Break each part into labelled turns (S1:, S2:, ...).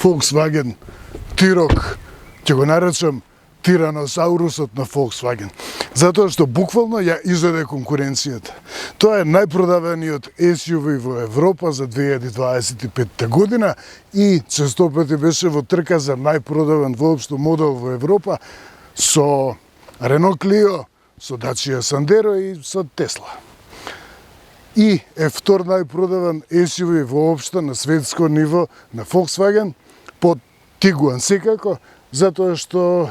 S1: Volkswagen T-Roc, ќе го наречам тираносаурусот на Volkswagen, затоа што буквално ја изеде конкуренцијата. Тоа е најпродаваниот SUV во Европа за 2025 година и често пати беше во трка за најпродаван воопшто модел во Европа со Renault Clio, со Dacia Sandero и со Tesla. И е втор најпродаван SUV воопшто на светско ниво на Volkswagen, под Tiguan секако, затоа што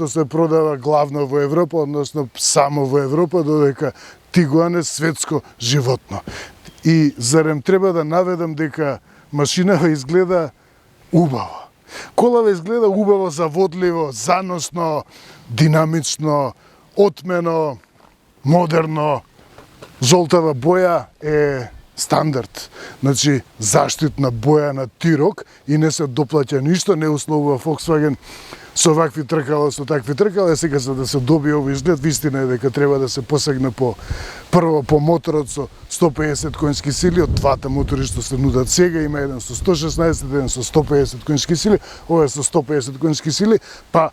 S1: се продава главно во Европа, односно само во Европа, додека Tiguan е светско животно. И зарем треба да наведам дека машинава изгледа убаво. Колава изгледа убаво, заводливо, заносно, динамично, отмено, модерно. Жолтава боја е стандард. Значи, заштитна боја на T-Roc и не се доплаќа ништо, не условува Volkswagen со вакви тркала, со такви тркала, сега за да се добие овој изглед, вистина е дека треба да се посегне прво по моторот со 150 конски сили, од двата мотори што се нудат сега, има еден со 116, еден со 150 конски сили, ова е со 150 конски сили, па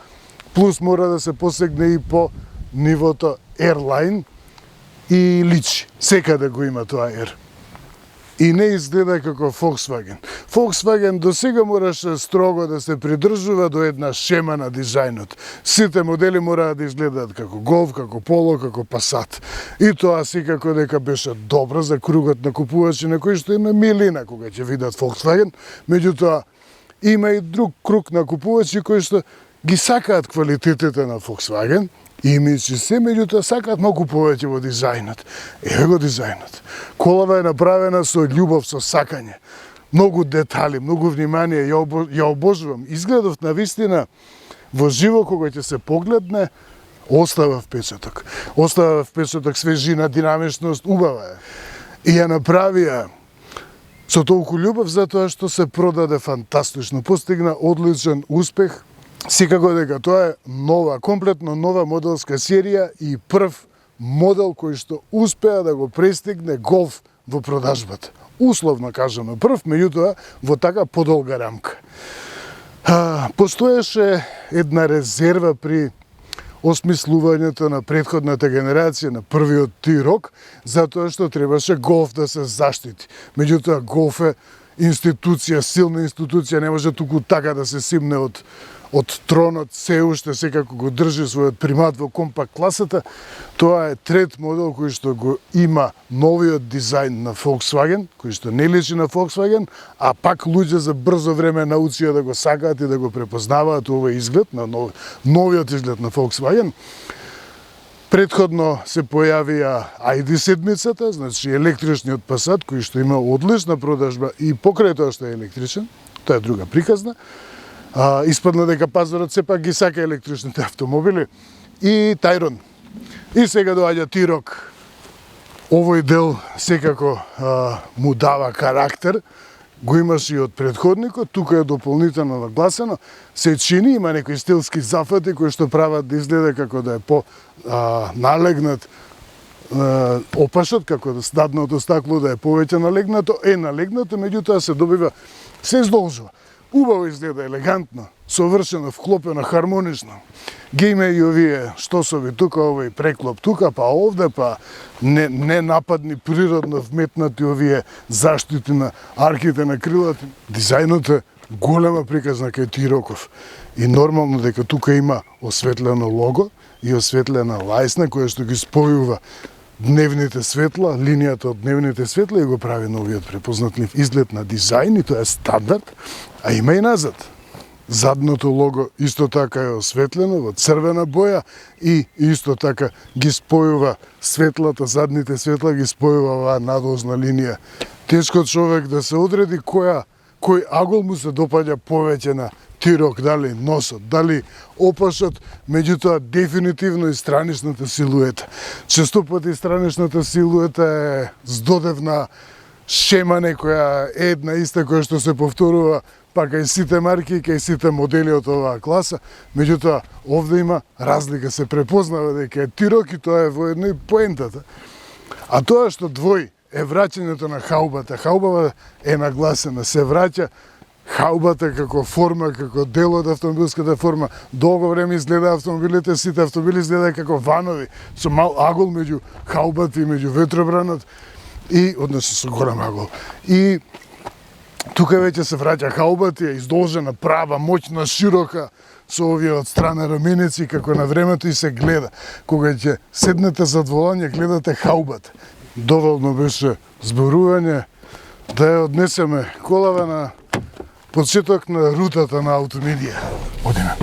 S1: плюс мора да се посегне и по нивото Airline и личи. Секаде го има тоа Air. И не изгледа како Volkswagen. Volkswagen до сега мораше строго да се придржува до една шема на дизајнот. Сите модели мораат да изгледаат како Golf, како Polo, како Passat. И тоа секако дека беше добро за кругот на купувачи на кои што има милина кога ќе видат Volkswagen, меѓутоа има и друг круг на купувачи кои што ги сакаат квалитетите на Volkswagen, имијќи се, меѓутоа сакаат малку повеќе во дизајнот. Еве го дизајнот. Колава е направена со љубов, со сакање. Многу детали, многу внимание, ја обожувам. Изгледов на вистина во живо кога ќе се погледне, остава впечаток. Остава впечаток, свежина, динамичност, убава е. И ја направија со толку љубов затоа што се продаде фантастично. Постигна одличен успех. Секако дека тоа е нова, комплетно нова моделска серија и прв модел кој што успеа да го престигне Golf во продажбата. Условно кажано прв, меѓутоа во така подолга рамка. Постоеше една резерва при осмислувањето на претходната генерација на првиот T-Roc, затоа што требаше Golf да се заштити. Меѓутоа Golf е институција, силна институција, не може туку така да се симне од тронот, се уште секако го држи својот примат во компакт класата. Тоа е трет модел кој што го има новиот дизајн на Volkswagen, кој што не личи на Volkswagen, а пак луѓе за брзо време научија да го сакаат и да го препознаваат овој изглед, на новиот изглед на Volkswagen. Предходно се појавија ID7-цата, значи електричниот Passat, кој што има одлична продажба и покрај тоа што е електричен, тоа е друга приказна. Испадна дека пазарот сепак ги сака електричните автомобили и Tayron. И сега доаѓа T-Roc. Овој дел секако му дава карактер, го имаше и од предходникот, тука е дополнително нагласено, се чини, има некои стилски зафати кои што прават да изгледа како да е по налегнат опашот, како да стадното стакло да е повеќе налегнато, налегнато, меѓутоа се добива, се издолжува. Убаво изгледа, елегантно, совршено, вклопено, хармонично. Ги има и овие штосови тука, овој преклоп тука, па овде, па не нападни, природно вметнати овие заштити на арките на крилата. Дизајнот е голема приказна кај T-Roc-ов. И нормално дека тука има осветлено лого и осветлена лајсна која што ги спојува дневните светла, линијата од дневните светла и го прави новиот препознатлив изглед на дизајн и тоа е стандард, а има и назад. Задното лого исто така е осветлено во црвена боја и исто така ги спојува светлата, задните светла ги спојува оваа надолжна линија. Тешко човек да се одреди кој агол му се допаѓа повеќе на T-Roc, дали носот, дали опашот, меѓутоа дефинитивно и страничната силуета. Често пати страничната силуета е здодевна шема некоја една иста која што се повторува па кај сите марки и кај сите модели од оваа класа, меѓутоа овде има разлика, се препознава дека е T-Roc и тоа е воедно и поентата. А тоа што двој е враќањето на хаубата. Хаубава е нагласена, се враќа хаубата како форма, како дел од автомобилската форма. Долго време изгледа автомобилите, сите автомобили изгледа како ванови, со мал агол меѓу хаубата и меѓу ветробранот, и односно со голем агол. И тука веќе се враќа хаубата, издолжена, права, моќна, широка, со овие од страна раменици, како на времето и се гледа. Кога ќе седнете зад волан, ја гледате хаубата. Доволно беше зборување да ја однесеме колава на почеток на рутата на Аутомедија. Одиме.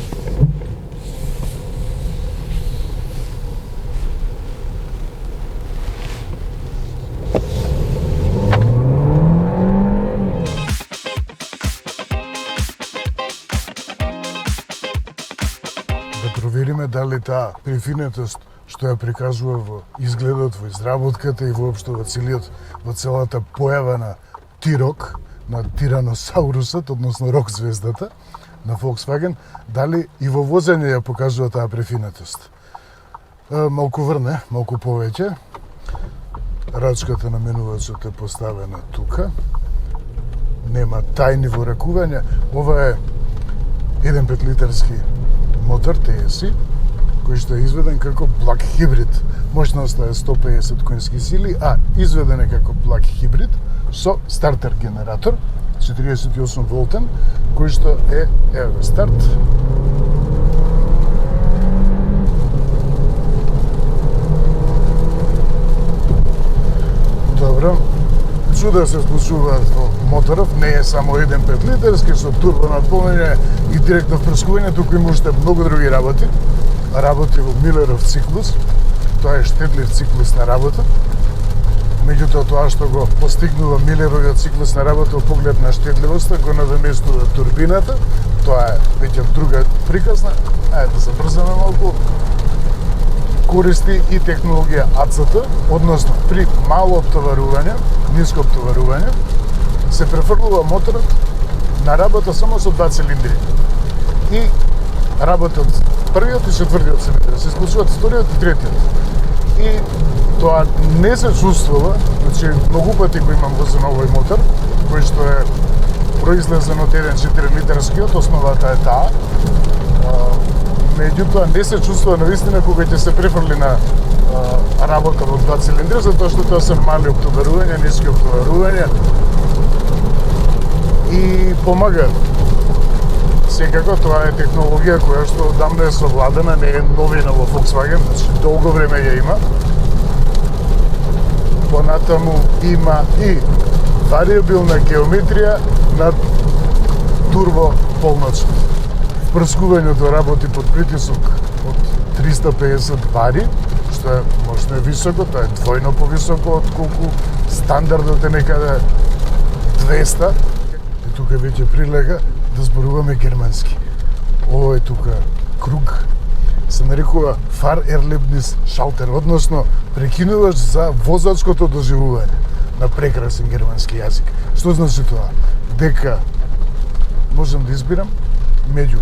S1: Да провериме дали таа префинетост што ја прикажува во изгледот, во изработката и воопшто во целата појава на T-Roc, на Тираносаурусот, односно рок звездата на Volkswagen, дали и во возење ја покажува таа префинетост. Малку врне, малку повеќе. Рачката на менувачот е поставена тука. Нема тајни во ракување. Ова е 1,5 литерски мотор TSI, кој што е изведен како плаг хибрид. Мощноста е 150 конски сили, а изведен е како плаг хибрид со стартер генератор 48 волтен, кој што е еве старт. Добро. Чуда се случуваат во моторов, не е само 1,5 литерски со турбо наполнење и директно впрскување, туку има уште многу други работи. Работи во Милеров циклус, тоа е штедлив циклус на работа. Меѓутоа, тоа што го постигнува Милеровиот циклус на работа во поглед на штедливоста, го навеместува турбината. Тоа е веќе друга приказна. Ајде да забрзаме малку. Користи и технологија ACT, односно при мало оптоварување, ниско оптоварување, се префрлува моторот на работа само со 2 цилиндри. И работат првиот и четвртиот цилиндри, се исклучуваат вториот и третиот. И тоа не се чувствува, значи многу пати го имам возен овој мотор, кој што е произлезен од 1,4 литерскиот, основата е таа. Меѓутоа не се чувствува навистина кога ќе се префрли на работа во 2 цилиндри, затоа што тоа се мали оптоварување, ниски оптоварување и помага. Секако тоа е технологија која што одамна е совладена, не е новина во Volkswagen, значи долго време ја има. Понатаму има и вариабилна геометрија на турбо полночот. Впрскувањето работи под притисок од 350 бари, што е можно е високо, тоа е двојно повисоко од колку стандардот е некаде 200. И тука веќе прилега да зборуваме германски. Ово е тука круг, се нарекува Fahrerlebnis Schalter, односно прекинуваш за возачкото доживување на прекрасен германски јазик. Што значи тоа? Дека можам да избирам меѓу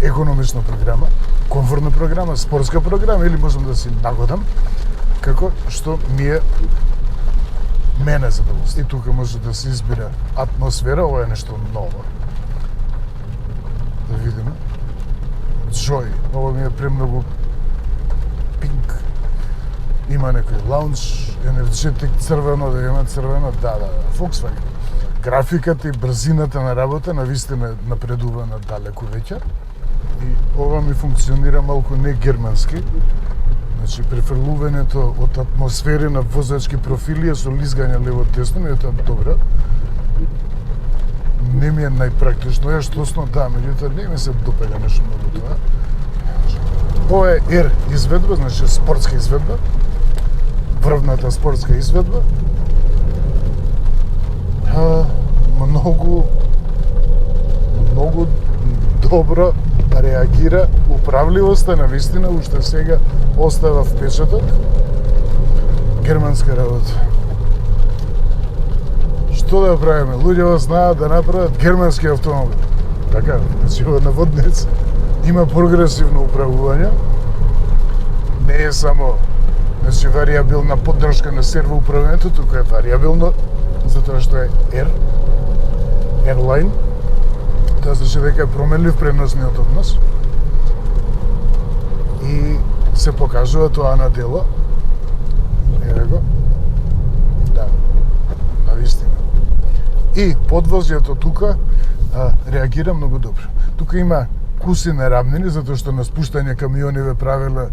S1: економична програма, комфортна програма, спортска програма или можам да си нагодам како што ми е мене задоволство. И тука може да се избира атмосфера, ова е нешто ново. Да видиме. Joy, ова ми е премногу пинк. Има некој лаунч, енергетик црвено, да има црвено, да. Volkswagen. Графиката и брзината на работа навистина напредува на далеку веќе. И ова ми функционира малку не германски. Значи, префрлувањето од атмосфери на возачки профили со лизгање лево-десно ми е тоа добро. Не ми е најпрактично, ја штосно да, меѓутоа не ми се допаѓа нешто многу тоа. Ова е R изведба, значи спортска изведба. Врвната спортска изведба. Многу добро реагира, управливоста навистина уште сега остава впечаток. Германска работа. Што да правиме? Луѓето знаат да направат германски автомобил. Така, значи во наводница има прогресивно управување. Не е само значи вариабилна поддршка на серво управувањето, туку е вариабилно затоа што е Airline Тоа значи дека е променлив преносниот однос и се покажува тоа на дело. Еве го. Да. Навистина. И подвозјето тука реагира многу добро. Тука има куси неравнини, затоа што на спуштање камиони ве правеле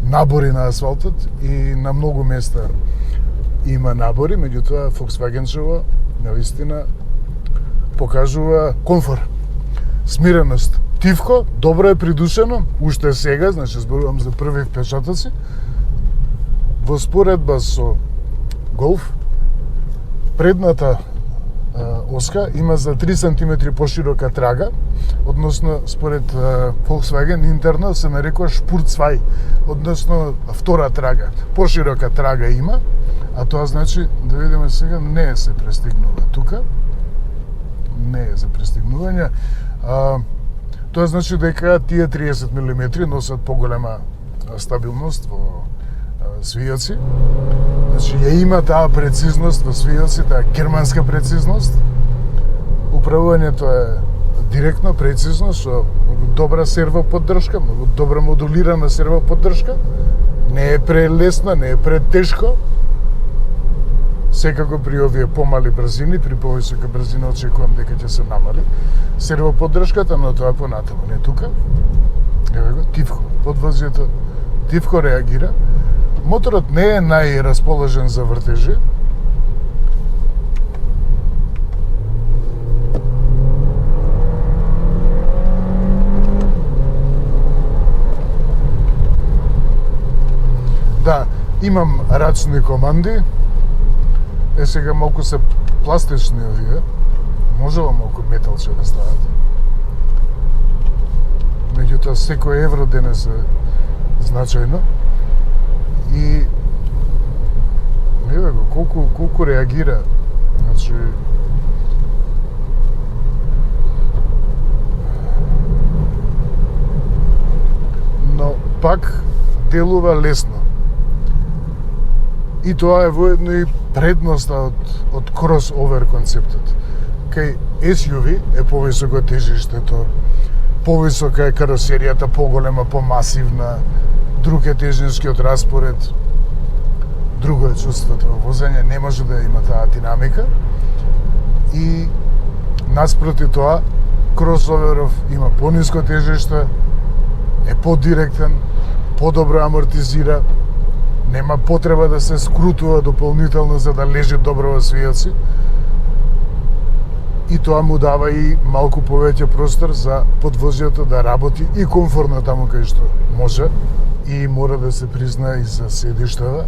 S1: набори на асфалтот и на многу места има набори, меѓутоа Volkswagen-чево навистина покажува комфор, смиреност. Тивко, добро е придушено, уште сега, значи зборувам за први впечатоци. Во споредба со Golf, предната оска има за 3 см поширока трага, односно според Volkswagen интерно се нарекува Spurtzwei, односно втора трага. Поширока трага има, а тоа значи, да видиме сега, не е се престигнува тука. Не е за престигнување. Тоа значи дека тие 30 мм носат поголема стабилност во свијаци. Значи, ја има таа прецизност во свијаци, таа германска прецизност. Управувањето е директно, прецизно, со многу добра сервоподдршка, многу добра модулирана сервоподдршка. Не е прелесно, не е претешко. Секако при овие помали брзини, при повисока брзина очекувам дека ќе се намали сервоподдршката, но тоа понатаму, не тука. Еве го, тивко, подвозјето тивко реагира. Моторот не е најрасположен за вртежи. Да, имам рачни команди. Сега малку се пластични овие. Можела малку металче да стават. Меѓутоа, секој евро денес е значајно. И еве го, колку реагира. Значи, но пак делува лесно. И тоа е воедно и предноста од кросовер концептот. Кај SUV е повисоко тежиштето, повисока е каросеријата, поголема, помасивна, друг е тежничкиот распоред, друго е чувството во возење, не може да има таа динамика. И наспроти тоа, кросоверов има пониско тежиште, е подиректен, подобро амортизира, нема потреба да се скрутува дополнително за да лежи добро во свијаци. И тоа му дава и малку повеќе простор за подвозјето да работи и комфортно таму кај што може. И мора да се призна и за седиштава.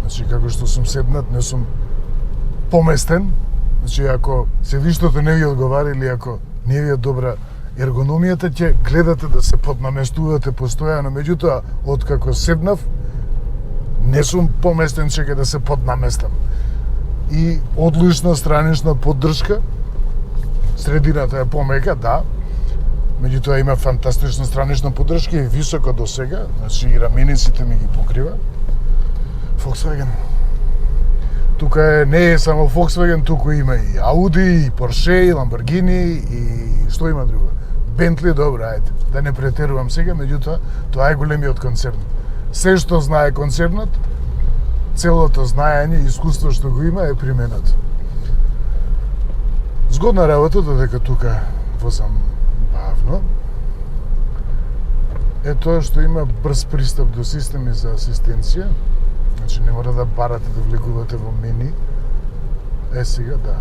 S1: Значи, како што сум седнат, не сум поместен. Значи, ако седиштото не ви одговара или ако не ви е добра ергономијата, ќе гледате да се поднаместувате постојано. Меѓутоа, откако седнав, не сум поместен чека да се поднаместам. И одлична странична поддршка. Средината е помека, да. Меѓутоа има фантастична странична поддршка и високо до сега. Значи и рамениците ми ги покрива. Volkswagen. Тука не е само Volkswagen, туку има и Audi, и Porsche, и Lamborghini, и што има друго? Bentley, добро, ајде. Да не претерувам сега, меѓутоа тоа е големиот концерн. Се што знае концернот, целото знаење и искуство што го има е применато. Згодна работа, додека тука возам бавно, е тоа што има брз пристап до системи за асистенција. Значи не мора да барате да влегувате во мени. Е сега, да.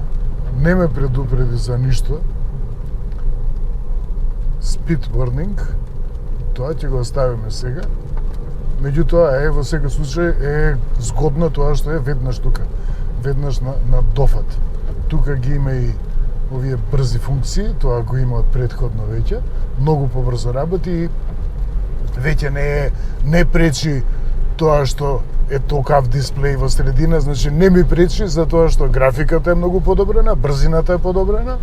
S1: Не ме предупреди за ништо. Speed warning. Тоа ќе го оставиме сега. Меѓутоа, во секој случај е згодно тоа што е веднаш тука. Веднаш на дофат. Тука ги има и овие брзи функции, тоа го има од претходно веќе. Многу побрзо работи и веќе не пречи тоа што е толкав дисплеј во средина, значи не ми пречи за тоа што графиката е многу подобрена, брзината е подобрена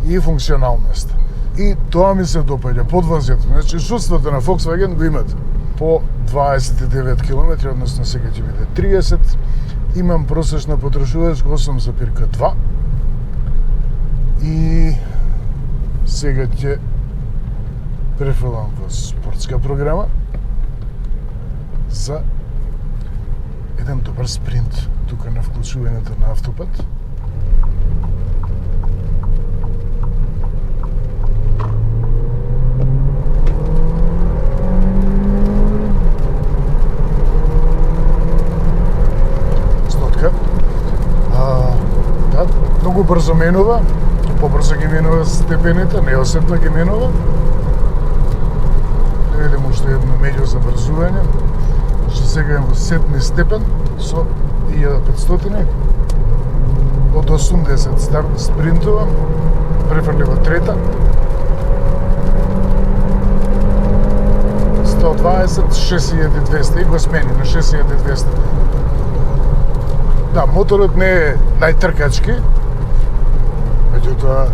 S1: и функционалноста. И тоа ми се допаѓа, подвозјето. Значи, чувството на Volkswagen го имате. По 29 км, односно сега ќе биде 30, имам просечна потрошувачка 8,2 и Сега ќе префрлам во спортска програма за еден добар спринт тука на вклучувањето на автопат. Стотка. Да, многу брзо менува, побрзо ги менува степените, неосетно ги менува. Да видим уште едно меѓу забрзување. Што сега во 7 степен со 1500 од 80 старт спринтува, префрли во трета. 120, 6200 и го смени на 6200. Да, моторот не е најтркачки, меѓутоа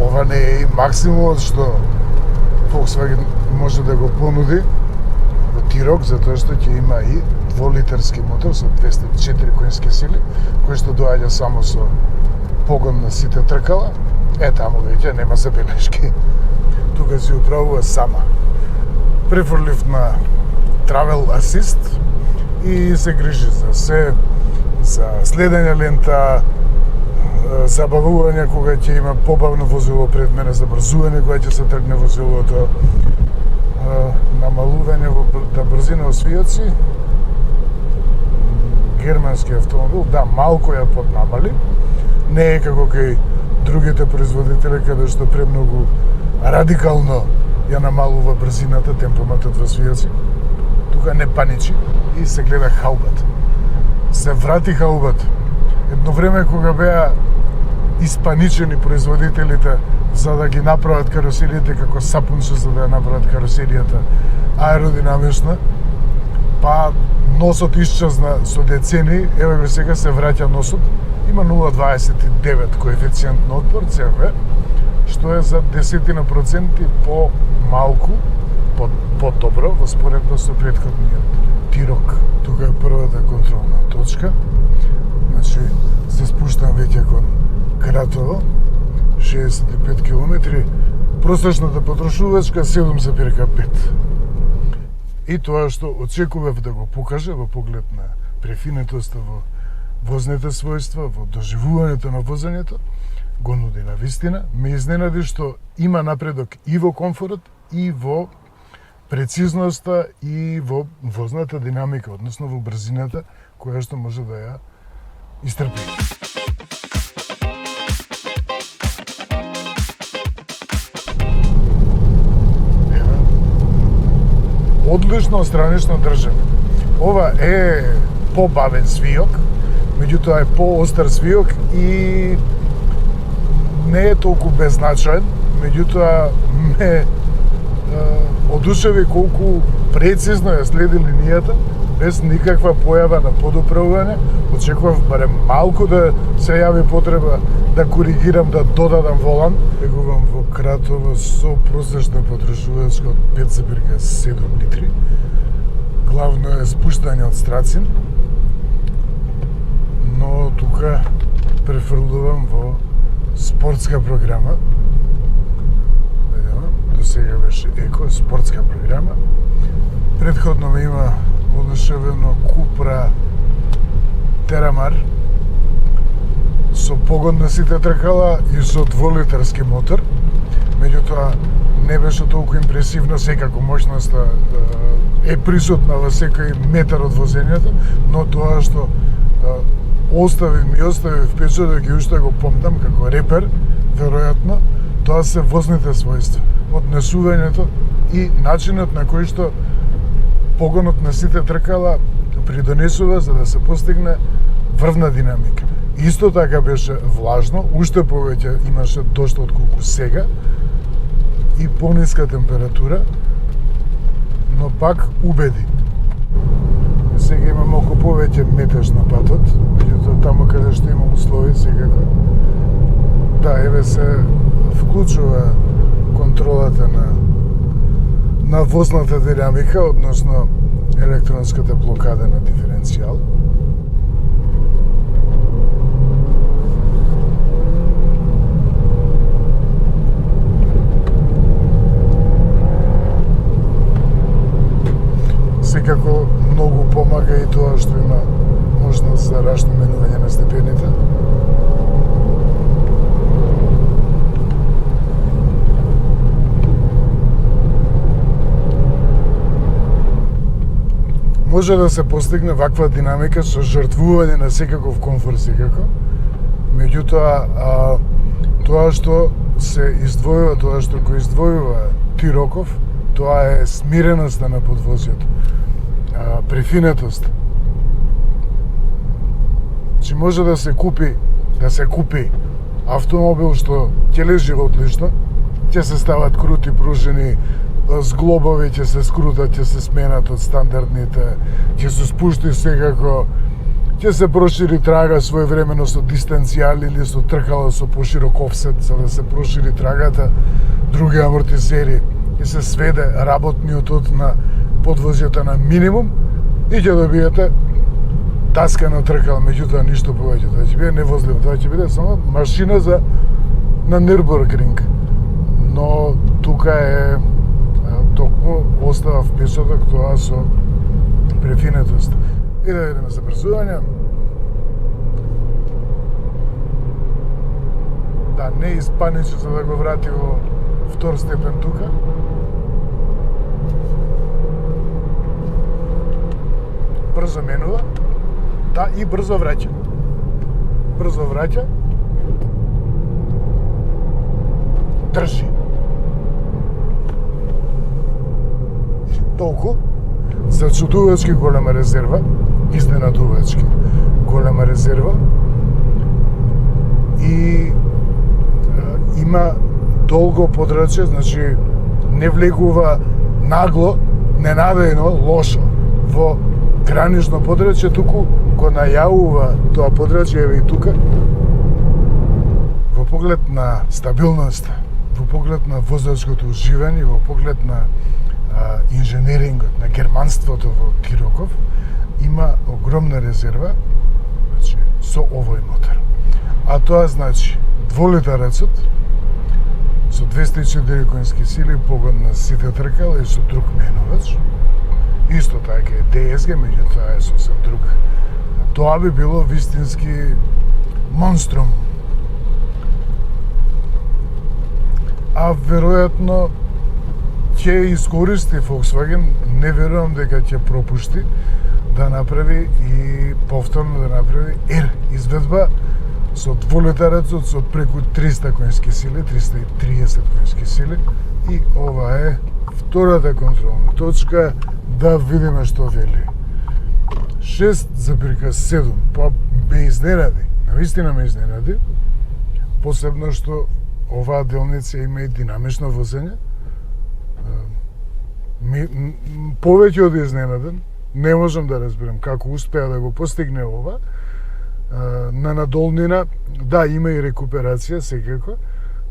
S1: ова не е и максимумот што Volkswagen може да го понуди во T-Roc, затоа што ќе има и 2-литерски мотор со 204 конски сили, кој што доаѓа само со погон на сите тркала. Таму веќе нема забелешки. Тука си управува сама. Префрлив на Travel Assist и се грижи за се, за следење лента, забавување кога ќе има побавно возило пред мене, забрзување кога ќе се тргне возилото, намалување на брзина од свијаци. Германски автомобил, да, малку ја поднамали. Не е како кај другите производители каде што премногу радикално ја намалува брзината, темпоматот во свијаци. Тука не паничи и се гледа хаубата. Се врати хаубата. Едно време кога беа испаничени производителите за да ги направат каросериите како сапунче за да ја направат каросеријата аеродинамична, па носот исчезна со децени, еве го сега се враќа носот, има 0,29 коефициент на отпор, ЦФ, што е за 10% по-малку, по-добро во споредба со претходниот T-Roc. Тука е првата контролна точка. Значи, се спуштам веќе кон Кратово, 65 км, просечната потрошувачка 7,5. И тоа што очекував да го покаже во поглед на префинетоста во возните својства, во доживувањето на возењето, го нуди на вистина. Ме изненади што има напредок и во комфорот, и во прецизноста, и во возната динамика, односно во брзината, која што може да ја истрпи. Одлично странично држане. Ова е побавен свиок, меѓутоа е поостар свиок и не е толку беззначаен, меѓутоа ме одушеви колку прецизно ја следи линијата, без никаква појава на подуправување. Очекував барем малку да се јави потреба да коригирам, да додадам волан. Бегувам во Кратово со просечна потрошувачка од 5,7 литри. Главно е спуштање од Страцин, но тука префрлувам во спортска програма. До сега беше еко, спортска програма. Предходно ме има одушевено Купра Терамар со погон на сите тркала и со 2-литерски мотор. Меѓутоа не беше толку импресивно, секако моќноста е присутна во секој метар од возењето, но тоа што ми остави впечаток и уште го помнам како репер, веројатно, тоа се возните својства, однесувањето и начинот на кој што погонот на сите тркала придонесува за да се постигне врвна динамика. Исто така беше влажно, уште повеќе имаше дожд отколку сега и пониска температура, но пак убеди. Сега има малку повеќе метеж на патот, меѓутоа таму каде што има услови секако. Да, еве се вклучува контролата на возната динамика, односно електронската блокада на диференцијал. Секако многу помага и тоа што има можност за рачно менување на степените. Може да се постигне ваква динамика со жртвување на секаков комфорт секако. Меѓутоа, тоа што се издвојува, тоа што го издвојува Тироков, тоа е смиреноста на подвозјето, префинетост. Че може да се купи автомобил што ќе лежи одлично, ќе се стават крути пружини, зглобови ќе се скрутат, ќе се сменат од стандардните, ќе се спушти секако, ќе се прошири трага своевремено со дистанцијал или со тркало со поширок офсет, за да се прошири трагата, други амортизери, ќе се сведе работниот од на подвозјата на минимум и ќе добиете таскано тркало, меѓутоа ништо повеќе. Тоа ќе биде невозливо, тоа ќе биде само машина на Нюрбургринг. Но тука е токму остава впечаток тоа со префинетост. И да видиме забрзување. Да, не испаничи за да го врати во втор степен тука. Брзо менува. Да, и брзо враќа. Брзо враќа. Држи. Толку. Зачудувачки голема резерва. Изненадувачки голема резерва. И има долго подрачје, значи не влегува нагло, ненадејно, лошо во гранично подрачје, туку го најавува тоа подрачје и тука во поглед на стабилност, во поглед на возачкото уживање, во поглед на инженерингот, на германството во Тироков, има огромна резерва, значи, со овој мотор. А тоа значи дволитарецот со 204 конски сили, погон на сите тркала и со друг менувач. Исто така е DSG, меѓутоа е сосем друг. Тоа би било вистински монструм. А веројатно ќе искористи Volkswagen, не верувам дека ќе пропушти да направи и повторно да направи R изведба со дволитарецот со преку 300 конски сили, 330 конски сили, и ова е втората контролна точка, да видиме што вели. 6,7, па ме изненади, навистина ме изненади, посебно што оваа делница има и динамично возење. Повеќе од изненаден, не можам да разберам како успеа да го постигне ова. На надолнина, да, има и рекуперација секако,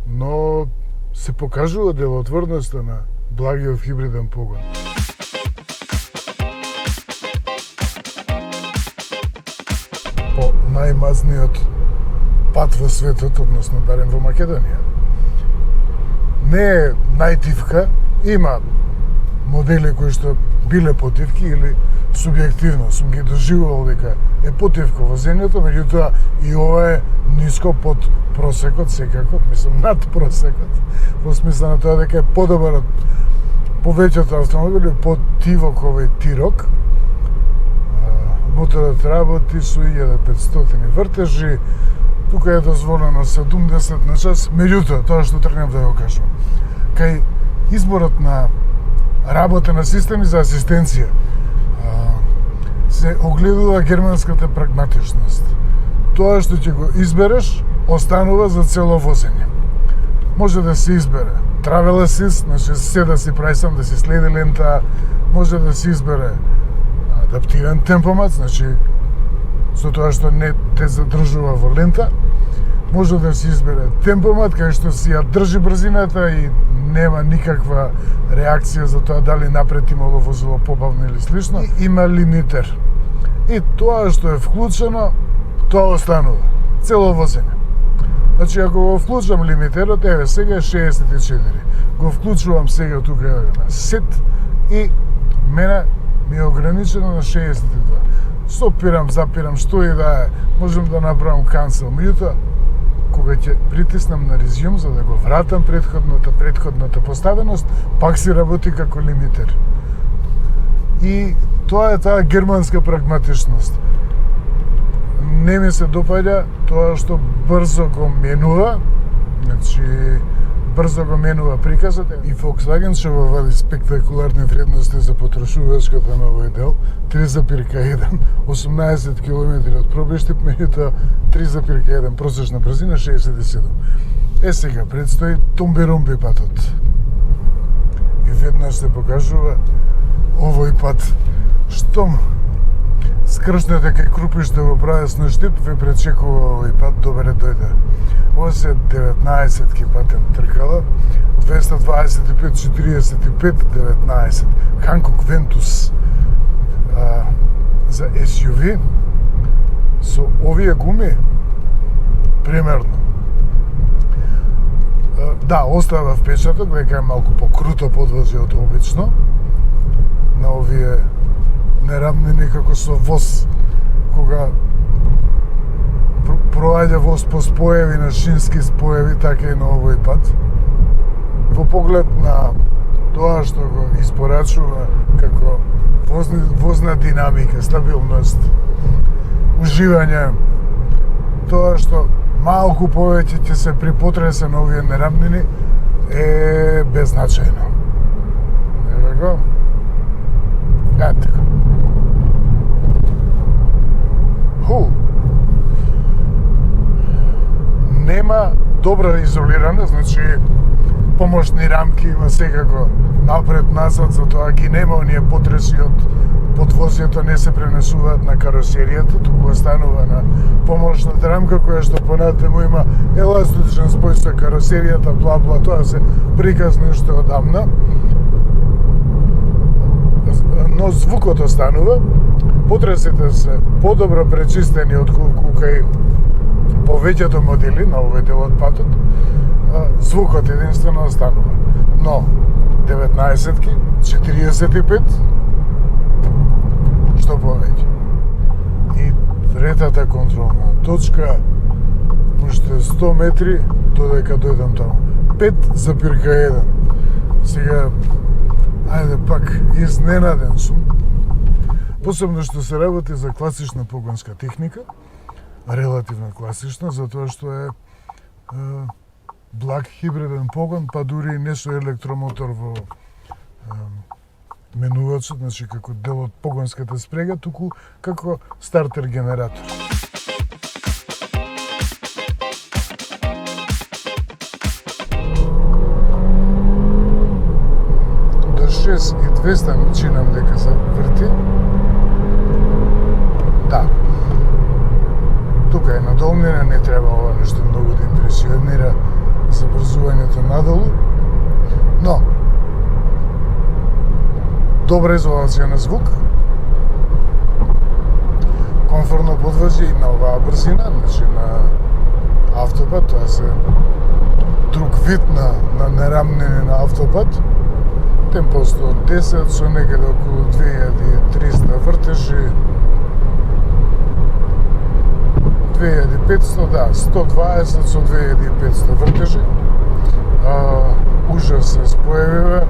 S1: но се покажува делотворноста на благиот хибриден погон. По најмазниот пат во светот, односно барем во Македонија, не е најтивка, има модели кои што биле потивки или субјективно сум ги доживувал дека е потивко возењето, меѓутоа и ова е ниско под просекот секако, мислам над просекот, во смисла на тоа дека е подобар од повеќето автомобили, под тивок овој Тирок. Моторот работи со 1500 вртежи, тука е дозволено 70 на час, меѓутоа тоа што тргнав да го кажам. Кај изборот на работа на системи за асистенција се огледува германската прагматичност. Тоа што ќе го избереш, останува за цело возење. Може да се избере travel assist, значи се да си прајсам, да си следи лента, може да се избере адаптиран темпомат, значи со тоа што не те задржува во лента, може да се избере темпомат кај што си ја држи брзината и нема никаква реакција за тоа дали напред имало возило побавно или слично. И има лимитер. И тоа што е вклучено, тоа останува. Цело возење. Значи, ако го вклучам лимитерот, еве сега е 64. Го вклучувам сега тука на сет и мене ми е ограничено на 62. Стопирам, запирам, што и да е, можам да направам cancel. Меѓутоа, кога ќе притиснам на resume за да го вратам предходната поставеност, пак си работи како лимитер. И тоа е таа германска прагматичност. Не ми се допаѓа тоа што брзо го менува, значи брзо го менува приказот и Volkswagen ќе го вади спектакуларни вредности за потрошувачката на овој дел, 3,1, 18 км од пробиштип, меѓутоа 3,1 просечна брзина 67. Сега предстои тумби-румби патот. И веднаш се покажува овој пат штом скршнете кај крупиште во правесно штип, ви пречекува овој пат, добре дојде. Ова се 19-ки патен тркала, 225, 45, 19. Hankook Ventus за SUV со овие гуми примерно. Да, остава впечаток дека е малку покруто подвози од обично на овие неравнини како со воз, кога проаѓа воз по споеви на шински споеви, така и на овој пат. Во поглед на тоа што го испорачува како возна динамика, стабилност, уживање, тоа што малку повеќе ќе се припотресе на овие неравнини е беззначајно. Еве го. Ето. Нема добра изолирана, значи помошни рамки има секако напред-назад, затоа ги нема оние потреси од подвозјето, не се пренесуваат на каросеријата, туку останува на помошната рамка која што понатаму има еластичен спој со каросеријата, бла-бла, тоа се приказно уште одамна. Но звукот останува, потресите се подобро пречистени отколку кај повеќето модели на овој дел од патот, звукот единствено останува. Но 19-ки, 45, што повеќе. И третата контролна точка, уште 100 метри додека дојдам таму. 5,1. Сега, ајде пак, изненаден сум. Посебно што се работи за класична погонска техника, релативно класична, затоа што е благ хибриден погон, па дури не со електромотор во менувачот, значи како дел од погонската спрега, туку како стартер генератор. До 6200 ми чинам дека се врти. Да. Тука е надолнина, не треба ова нешто многу да импресионира забрзувањето надолу, но добра изолација на звук, комфортно подвози и на оваа брзина, значи на автопат, тоа се друг вид на нерамнини на автопат, темпо 110 со некаде околу 2300 вртежи, 2500, да, 120 со 2500 вртежи. Ужас се споевиве.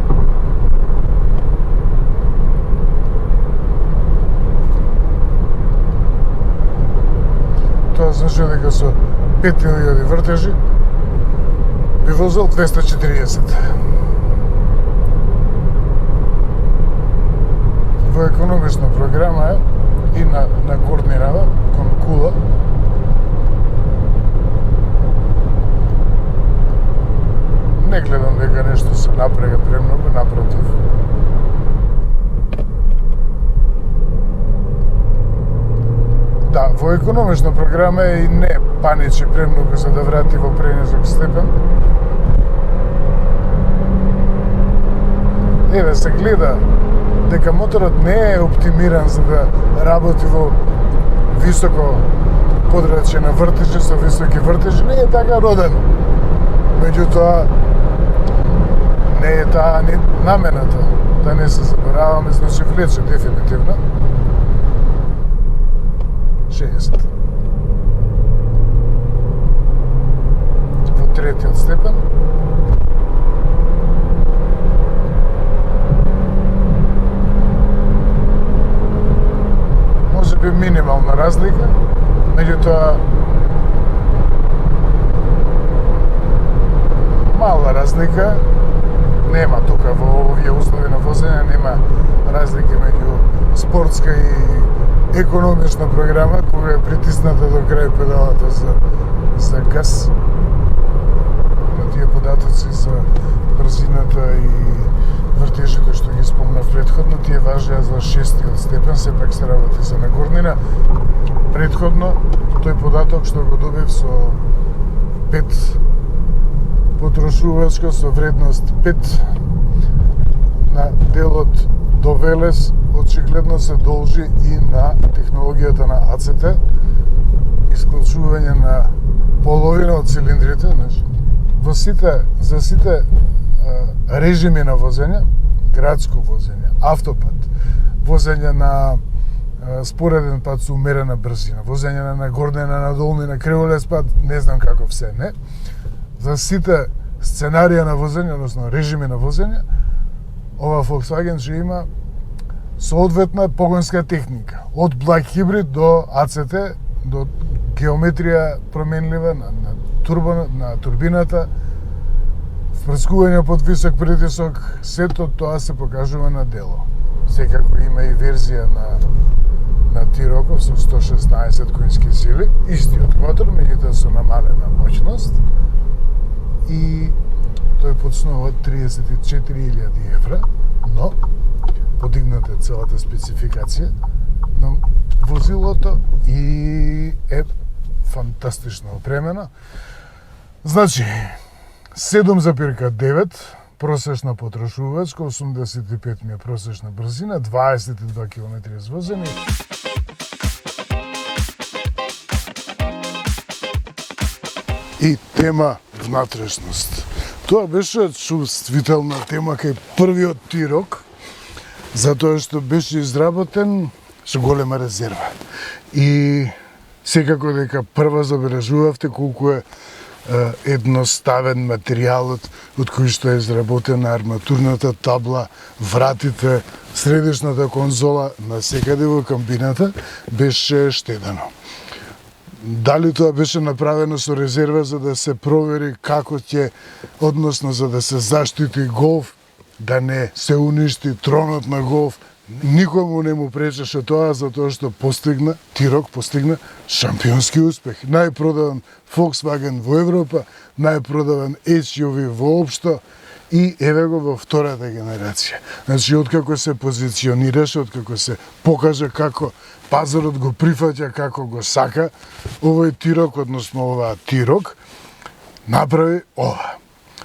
S1: Тоа значи дека со 5000 вртежи би возел 240. Во економична програма е и на координава кон кула. Не гледам дека нешто се напрега премногу, напротив. Да, во економична програма е и не паничи премногу за да врати во пренизок степен. Еве се гледа дека моторот не е оптимиран за да работи во високо подрачје на вртежи, со високи вртежи, не е така роден. Меѓутоа, не е таа ни намената. да не се забораваме, значи влече дефинитивно. 60. Во третиот степен. Може би минимална разлика, меѓутоа мала разлика нема тука во овие услови на возење, нема разлики меѓу спортска и економична програма кога е притисната до крај педалата за газ. На тие податоци за брзината и вртежите што ги спомнав претходно, тие важеа за 6-тиот степен, сепак се работи за нагорнина. Претходно, тој податок што го добив со 5 потрошувачка со вредност 5 на делот до Велес, очигледно се должи и на технологијата на АЦТ, исклучување на половина од цилиндрите, за сите режими на возење, градско возење, автопат, возење на спореден пат со умерена брзина, возење на нагорнина, на долнина, криволес пат, не знам каков се, не. За сите сценарија на возење, односно режими на возење, ова Volkswagen ќе има соодветна погонска техника. Од благ хибрид до АЦТ, до геометрија променлива на турбината, впрскување под висок притисок, сето тоа се покажува на дело. Секако има и верзија на Тироков со 116 конски сили, истиот мотор, меѓутоа со намалена моќност, и тој почнува 34.000 евра, но подигната целата спецификација на возилото и е фантастично опремено. Значи, 7,9 просечна потрошувачка, 85 ми е просечна брзина, 22 км извозени. И тема внатрешност. Тоа беше чувствителна тема кај првиот Тирок, затоа што беше изработен со голема резерва. И секако дека прва забележувавте колку е едноставен материјалот од кој што е изработена арматурната табла, вратите, средишната конзола, насекаде во камбината беше штедено. Дали тоа беше направено со резерва за да се провери како ќе, односно за да се заштити Голф, да не се уништи тронот на Голф, никому не му пречеше тоа, затоа што Тирок постигна шампионски успех. Најпродаван Volkswagen во Европа, најпродаван SUV воопшто и еве го во втората генерација. Значи, откако се позиционираше, откако се покажа како пазарот го прифаќа, како го сака, овој Тирок, односно оваа Тирок, направи ова.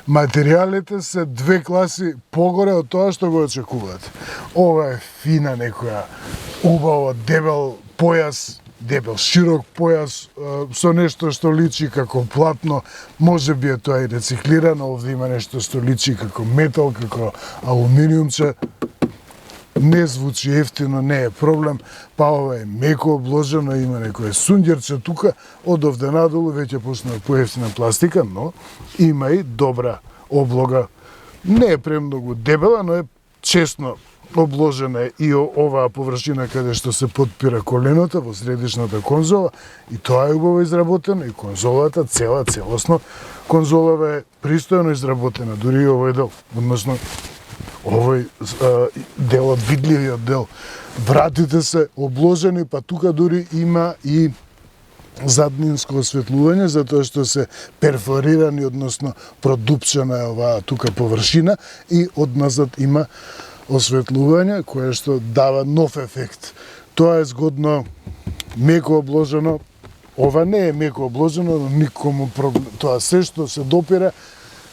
S1: Материјалите се 2 класи погоре од тоа што го очекувате. Ова е фина некоја, убаво дебел појас, дебел широк појас со нешто што личи како платно, може би е тоа и рециклирано, овде има нешто што личи како метал, како алуминиумче. Не звучи ефтино, не е проблем, па ова е меко обложено, има некој сундјерче тука, од овде надолу веќе почнува поевтина пластика, но има и добра облога. Не е премногу дебела, но е честно обложена и оваа површина каде што се подпира коленото во средишната конзола, и тоа е убаво изработено, и конзолата целосно конзолава е пристојно изработена, дури и овој дел, односно овој делот, видливиот дел. Вратите се обложени, па тука дури има и заднинско осветлување, затоа што се перфорирани, односно продупчена е оваа тука површина, и одназад има осветлување кое што дава нов ефект. Тоа е згодно меко обложено, ова не е меко обложено, но никому проблем. Тоа се што се допира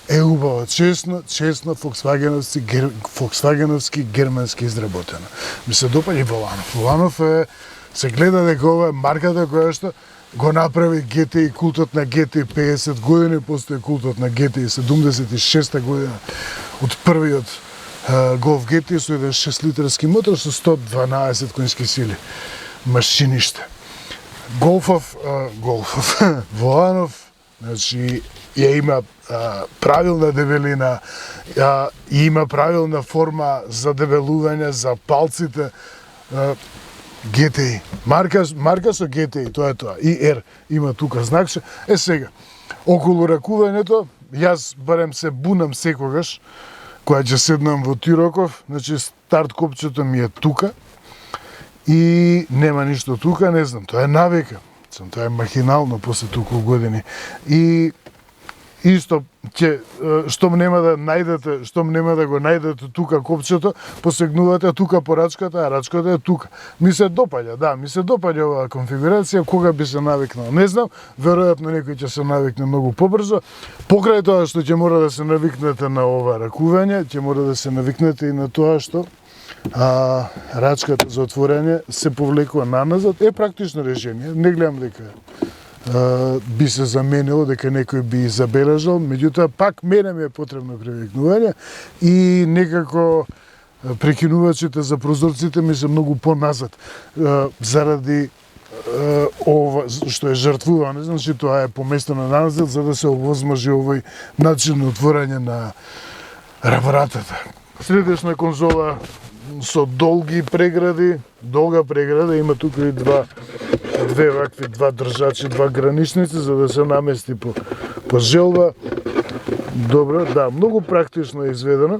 S1: е убаво, честно Volkswagenovски германски изработено. Ми се допаѓа и Воланов. Воланов се гледа дека ова е марката која што го направи GTI, култот на GTI 50 години, постои култот на GTI 76 година од првиот Golf GTI со еден 6 литарски мотор со 112 конски сили. Машиниште. Голфов, Воланов, значи, ја има правилна дебелина, има правилна форма за дебелување, за палците. GTI. Марка со GTI, тоа е тоа. И R има тука знакче. Сега, околу ракувањето, јас барем се бунам секогаш, кога ќе седнам во Тироков, значи старт копчето ми е тука и нема ништо тука, не знам, тоа е навика. Тоа е махинално после толку години. И исто штом нема да го најдете тука копчето, посегнувате тука по рачката, а рачката е тука. Ми се допаѓа оваа конфигурација, кога би се навикнал, не знам, веројатно некој ќе се навикне многу побрзо. Покрај тоа што ќе мора да се навикнете на ова ракување, ќе мора да се навикнете и на тоа што рачката за отворање се повлекува наназад, е практично решение. Не гледам дека би се заменило, дека некој би забележал, меѓутоа пак мене ми е потребно привикнување и некако прекинувачите за прозорците ми се многу поназад заради ова што е жртвувано, значи тоа е поместено назад за да се овозможи овој начин на отворање на вратата. Средешна конзола со долга преграда, има тука и два држачи, два граничници за да се намести по желба. Добро, да, многу практично е изведено.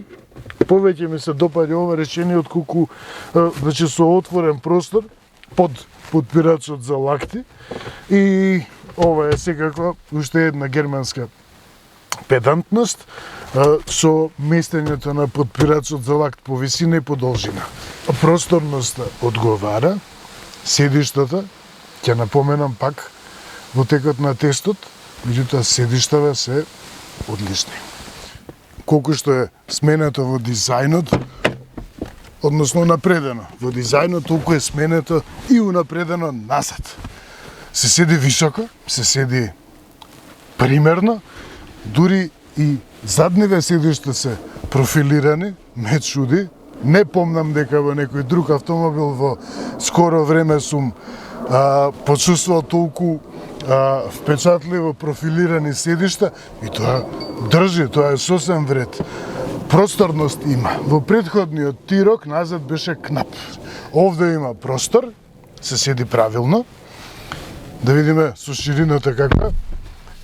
S1: Повеќе ми се допаѓа ова решение отколку значи со отворен простор под подпирачот за лакти и ова е секако уште една германска педантност со местењето на подпирачот за лакт по висина и по должина. Просторноста одговара, седиштата, ќе напоменам пак во текот на тестот, меѓутоа седиштава се одлични. Колку што е сменето во дизајнот, односно напредено во дизајнот, толку е сменето и унапредено назад. Се седи високо, се седи примерно, дури и задниве седишта се профилирани, ме чуди. Не помнам дека во некој друг автомобил во скоро време сум почувствувал толку впечатливо профилирани седишта и тоа држи, тоа е сосем вред. Просторност има. Во претходниот Тирок назад беше кнап. Овде има простор, се седи правилно. Да видиме со ширината каква.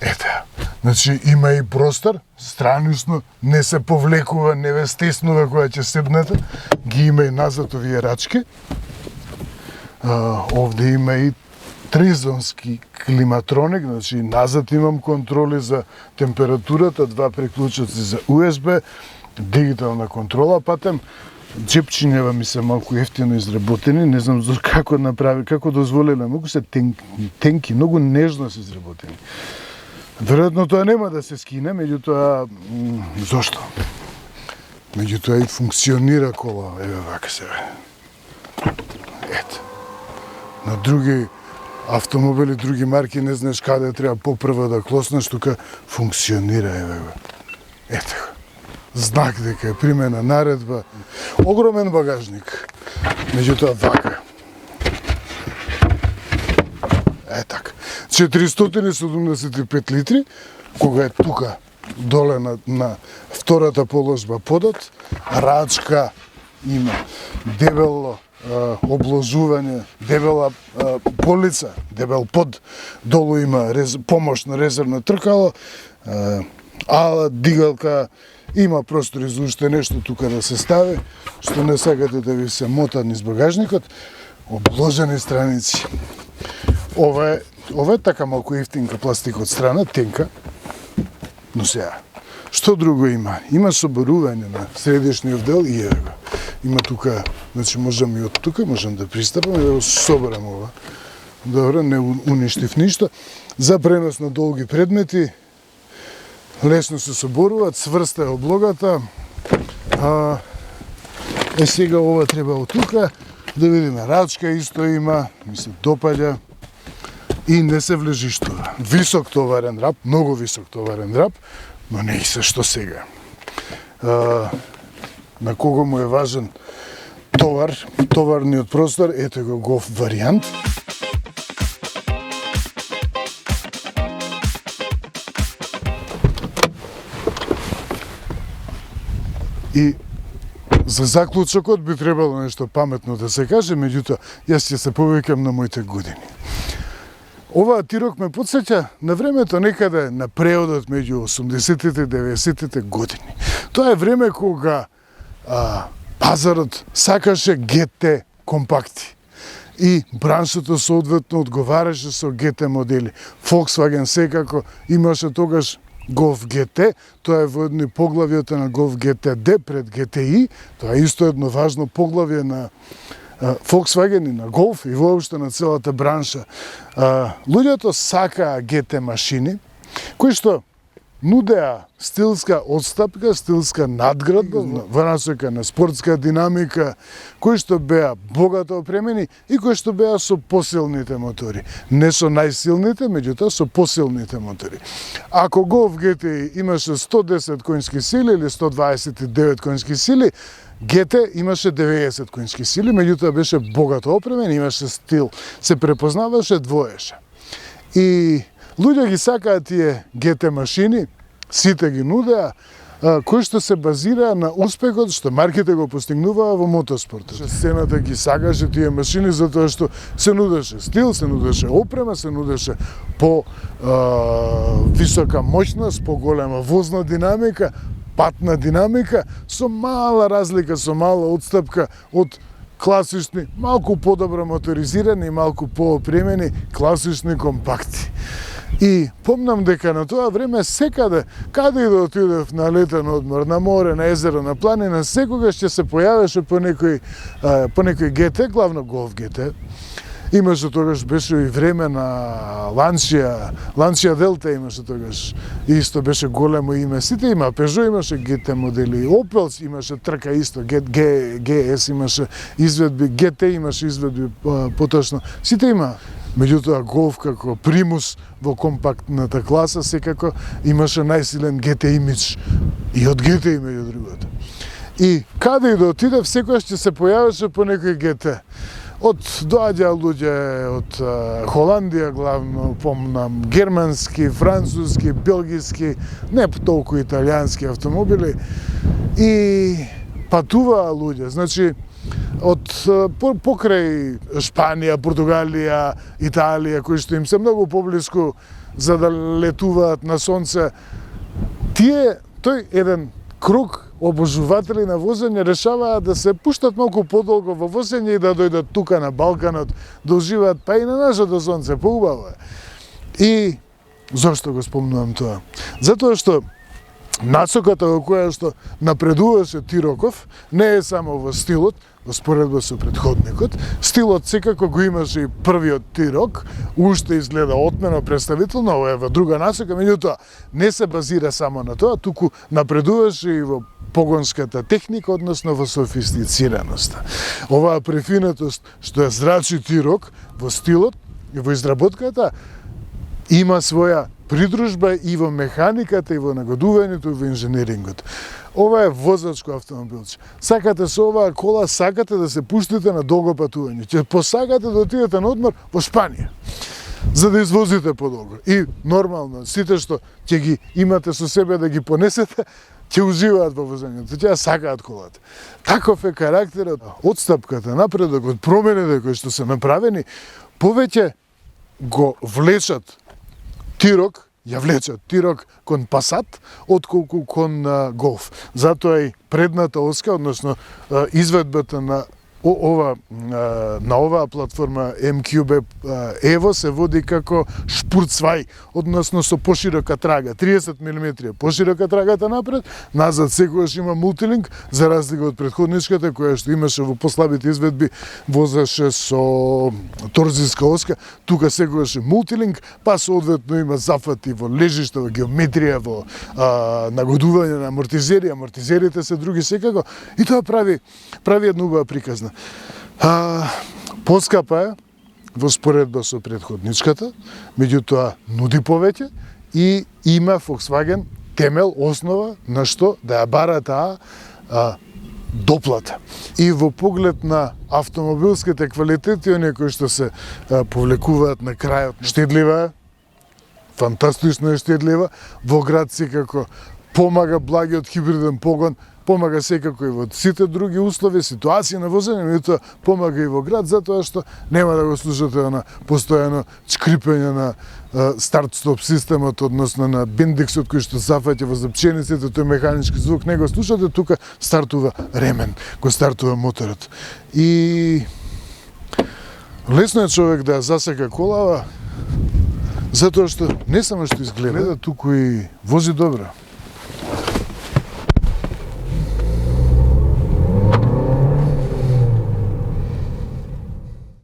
S1: Ете, значи има и простор, странисно, не се повлекува, не ве стеснува кога ќе седнете, ги има и назад овие рачки. Овде има и тризонски климатроник, значи назад имам контроли за температурата, два приклучоци за USB, дигитална контрола, патем джепчињева ми се малку ефтино изработени, не знам како направи, како дозволиле, многу се тенки, многу нежно се изработени. Веројатно тоа нема да се скине, меѓутоа зошто? Меѓутоа и функционира кола, еве вака се. Ето. На други автомобили, други марки, не знаеш каде треба попрво да клоснеш, тука функционира, еве го. Ето го. Знак дека е примена наредба. Огромен багажник. Меѓутоа вака. Е така. 475 литри, кога е тука доле на втората положба подот, рачка има, дебело обложување, дебела полица, дебел под, долу има помошно резервно тркало, ала, дигалка, има простори за уште нешто тука да се стави, што не сакате да ви се мота низ багажникот, обложени страници. Ова е така малку ефтинка пластик од страна, тенка, но сега, што друго има? Има соборување на средишниот дел и еве го. Има тука, значи можам и од тука, можам да пристапам и да го соберам ова. Добро, не уништив ништо. За пренос на долги предмети, лесно се соборуваат, цврста е облогата. Сега ова треба од тука, да видиме, рачка исто има, ми се допаѓа. И не се влежиштува. Висок товарен рап, многу висок товарен рап, но не и се што сега. на кого му е важен товарниот простор, ето го Golf варијант. И за заклучокот би требало нешто паметно да се каже, меѓутоа, јас ќе се повикам на моите години. Оваа тирок ме потсеќа на времето некаде на преодот меѓу 80-тите и 90-тите години. Тоа е време кога пазарот сакаше GT компакти и браншата соодветно одговараше со GT модели. Volkswagen секако имаше тогаш Golf GT, тоа е во едно поглавјето на Golf GTD пред GTI, тоа е исто едно важно поглавје на Volkswagen и на Golf и воопшто на целата бранша. Луѓето сакаа GT машини, кои што нудеа стилска отстапка, стилска надградба во насока на спортска динамика, кои што беа богато опремени и кои што беа со посилните мотори. Не со најсилните, меѓутоа со посилните мотори. Ако Golf GTI имаше 110 конски сили или 129 конски сили, GT имаше 90 конски сили, меѓутоа беше богато опремен, имаше стил, се препознаваше, двоеше. И луѓе ги сакаат тие GT машини, сите ги нудеа, кои што се базираа на успехот што марките го постигнуваа во мотоспортот. Сцената ги сакаше тие машини затоа што се нудеше стил, се нудеше опрема, се нудеше по висока моќност, по голема возна динамика, патна динамика, со мала разлика, со мала отстапка од класични, малку подобро моторизирани и малку поопремени класични компакти. И помнам дека на тоа време секаде, каде и да отидев на летен одмор, на море, на езеро, на планина, секогаш ќе се појавеше по некој GT, главно Golf GT. Имаше тогаш, беше и време на Lancia Delta имаше тогаш, исто беше големо име. Сите има, Peugeot имаше GT модели, Opel имаше трка исто, GS имаше изведби, GT имаше изведби поточно. Сите има. Меѓутоа, Golf како примус во компактната класа секако имаше најсилен GT имидж и од GT меѓу другото. И каде и да отидев, секојаш ќе се појавеше по некој GT. Доаѓа луѓе од Холандија главно, помнам, германски, француски, белгиски, не толку италијански автомобили и патуваа луѓе. Значи, од покрај Шпанија, Португалија, Италија, кои што им се многу поблиску за да летуваат на сонце, тој еден круг обожуватели на возење решаваат да се пуштат малку подолго во возење и да дојдат тука на Балканот, да уживаат па и на нашето сонце, поубаво е. И зошто го спомнувам тоа? Затоа што насоката во која што напредуваше Тироков не е само во стилот, во споредба со претходникот. Стилот секако го имаше и првиот Тирок, уште изгледа отмено представително, ова е во друга насока, меѓутоа не се базира само на тоа, туку напредуваше и во погонската техника, односно во софистицираноста. Оваа префинетост што ја зрачи Тирок во стилот и во изработката има своја придружба и во механиката, и во нагодувањето, и во инженерингот. Ова е возачко автомобилче. Сакате со оваа кола, сакате да се пуштите на долго патување. Ќе посакате да отидете на одмор во Шпанија, за да извозите подолго. И нормално, сите што ќе ги имате со себе да ги понесете, ќе уживаат во возењето, ќе сакаат колата. Таков е карактерот, отстапката, напредокот, промените кои што се направени, повеќе го влечат Тирок, ја влечат Тирок кон Passat, отколку кон Golf. Затоа и предната оска, односно изведбата на оваа платформа MQB Evo се води како шпурцвај, односно со поширока трага, 30 мм поширока трагата напред, назад секогаш има мултилинк, за разлика од претходничката која што имаше во послабите изведби, возеше со торзиска оска, тука секогаш е мултилинк, па соодветно има зафати во лежишта, во геометрија, во нагодување на амортизери, амортизерите се други секако, и тоа прави една убава приказна. Поскапа е во споредба со претходничката, меѓутоа нуди повеќе и има Volkswagen темел, основа на што да ја бара таа доплата. И во поглед на автомобилските квалитети, оние кои што се повлекуваат на крајот, штедлива е, фантастично е штедлива, во град секако помага благиот хибриден погон, помага секако и во сите други услови, ситуации на возење, меѓутоа помага и во град, затоа што нема да го слушате на постојано чкрипење на старт-стоп системот, односно на бендексот кој што зафаќа во запчениците, тој механички звук, не го слушате, тука стартува ремен, го стартува моторот. И лесно е човек да засека колава, затоа што не само што изгледа, туку и вози добро.